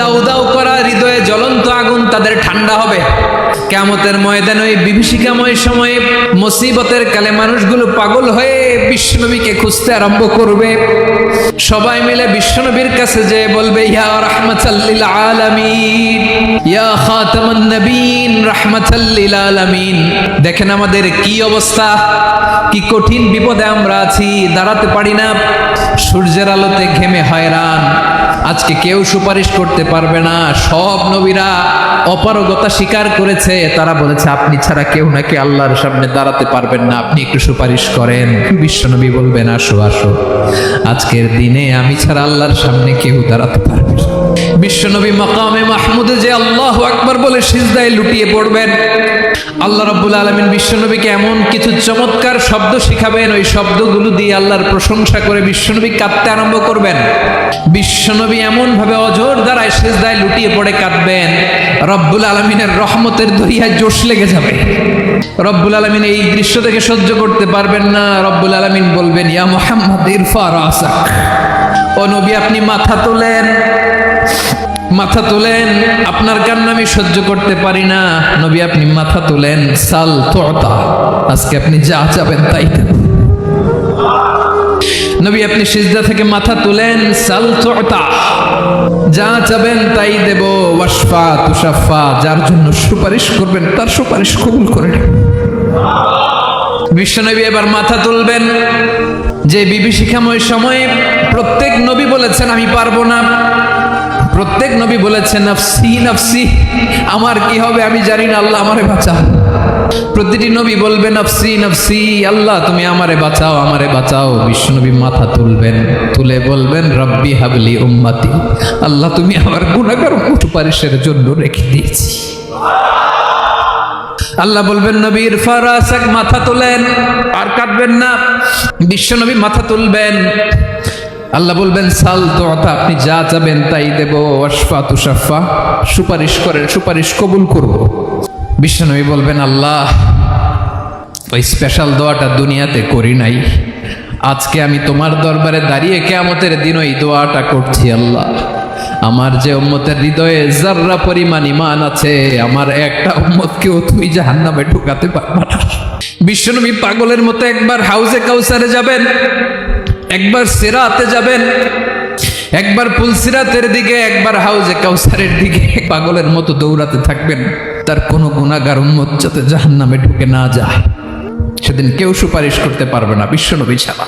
দাউ দাউ করা হৃদয়ে জ্বলন্ত আগুন তাদের ঠান্ডা হবে। কিয়ামতের ময়দানে ওই বিভীষিকাময় সময়ে মুসিবতের কালে মানুষগুলো পাগল হয়ে বিশ্বনবীকে খুঁজতে আরম্ভ করবে। সবাই মিলে বিশ্বনবীর কাছে যেয়ে বলবে, ইয়া রাহমাতাল লিল আলামিন, ইয়া খাতামান নবীন, রাহমাতাল লিল আলামিন। দেখেন আমাদের কি অবস্থা, কি কঠিন বিপদে আমরা আছি, দাঁড়াতে পারি না, সূর্যের আলোতে ঘেমে হয়রান। আজকে কেউ সুপারিশ করতে পারবে না। সব নবীরা অপারগতা স্বীকার করেছে, তারা বলেছে আপনি ছাড়া কেউ নাকি আল্লাহর সামনে দাঁড়াতে পারবেন না, আপনি একটু সুপারিশ করেন। বিশ্বনবী বলবেন, আসো আসো, আজকের দিনে আমি ছাড়া আল্লাহর সামনে কেউ দাঁড়াতে পারবে না। বিশ্বনবী মাকামে মাহমুদে যে আল্লাহু আকবার বলে সিজদায় লুটিয়ে পড়বেন। আল্লাহ রাব্বুল আলামিন বিশ্বনবীকে এমন কিছু চমৎকার শব্দ শিখাবেন, ওই শব্দগুলো দিয়ে আল্লাহর প্রশংসা করে বিশ্বনবী কাঁদতে আরম্ভ করবেন। বিশ্বনবী এমন ভাবে অজর দ্বারায় সিজদায় লুটিয়ে পড়ে কাঁদবেন, রব্বুল আলামিনের রহমতের দরিয়ায় জোশ লেগে যাবে। রব্বুল আলামিন এই দৃশ্য থেকে সহ্য করতে পারবেন না। রব্বুল আলামিন বলবেন, ইয়া মুহাম্মদ ইরফা রাসাক, ও নবী আপনি মাথা তোলেন, মাথা তোলেন, আপনার কান্না আমি সহ্য করতে পারি না। নবী আপনি মাথা তোলেন, সাল তুতা, আজকে আপনি যা চাবেন তাই দেব। নবী আপনি সিজদা থেকে মাথা তুলেন, সাল তুতা, যা চাবেন তাই দেব। ওয়াশফা তুশাফা, যার জন্য সুপারিশ করবেন তার সুপারিশ কবুল করে নেব। বিশ্বনবী এবার মাথা তুলবেন। যে বিভীষিকাময় সময়ে প্রত্যেক নবী বলেছেন আমি পারবো না, প্রত্যেক নবী বলেছেন নফসি নফসি, আমার কি হবে আমি জানি না, আল্লাহ আমারে বাঁচাও। প্রতিটি নবী বলবে নফসি নফসি, আল্লাহ তুমি আমারে বাঁচাও, আমারে বাঁচাও। বিশ্বনবী মাথা তুলবেন, তুলে বলবেন রব্বি হাবলি উম্মতি, আল্লাহ তুমি আমার গুনাহগার সুপারিশের জন্য রেখে দিয়েছি। আল্লাহ বলবেন নবী ইরফা রাসাক, মাথা তোলেন, আর কাটবেন না। বিশ্বনবী মাথা তুলবেন, আল্লাহ বলবেন সাল তুতা, আপনি যা চাবেন তাই দেব। ওয়াশফা তুশাফা, সুপারিশ করেন, সুপারিশ কবুল করব। বিশ্বনবী বলবেন, আল্লাহ ওই স্পেশাল দোয়াটা দুনিয়াতে করি নাই, আজকে আমি তোমার দরবারে দাঁড়িয়ে কিয়ামতের দিন ওই দোয়াটা করছি। আল্লাহ আমার যে উম্মতের হৃদয়ে যাররা পরিমাণ ঈমান আছে, আমার একটা উম্মতকেও তুই জাহান্নামে ঢুকাতে পারবা না। বিশ্বনবী পাগলের মতো একবার হাউজে কাউসারে যাবেন, একবার সিরাতে যাবেন, একবার পুলসিরাতের দিকে, একবার হাউজে কাউসারের দিকে, পাগলের মতো দৌড়াতে থাকবেন। তার কোনো গুনাহগার উম্মত যাতে জাহান্নামে ঢুকে না যায়। সেদিন কেউ সুপারিশ করতে পারবে না বিশ্বনবী ছাড়া।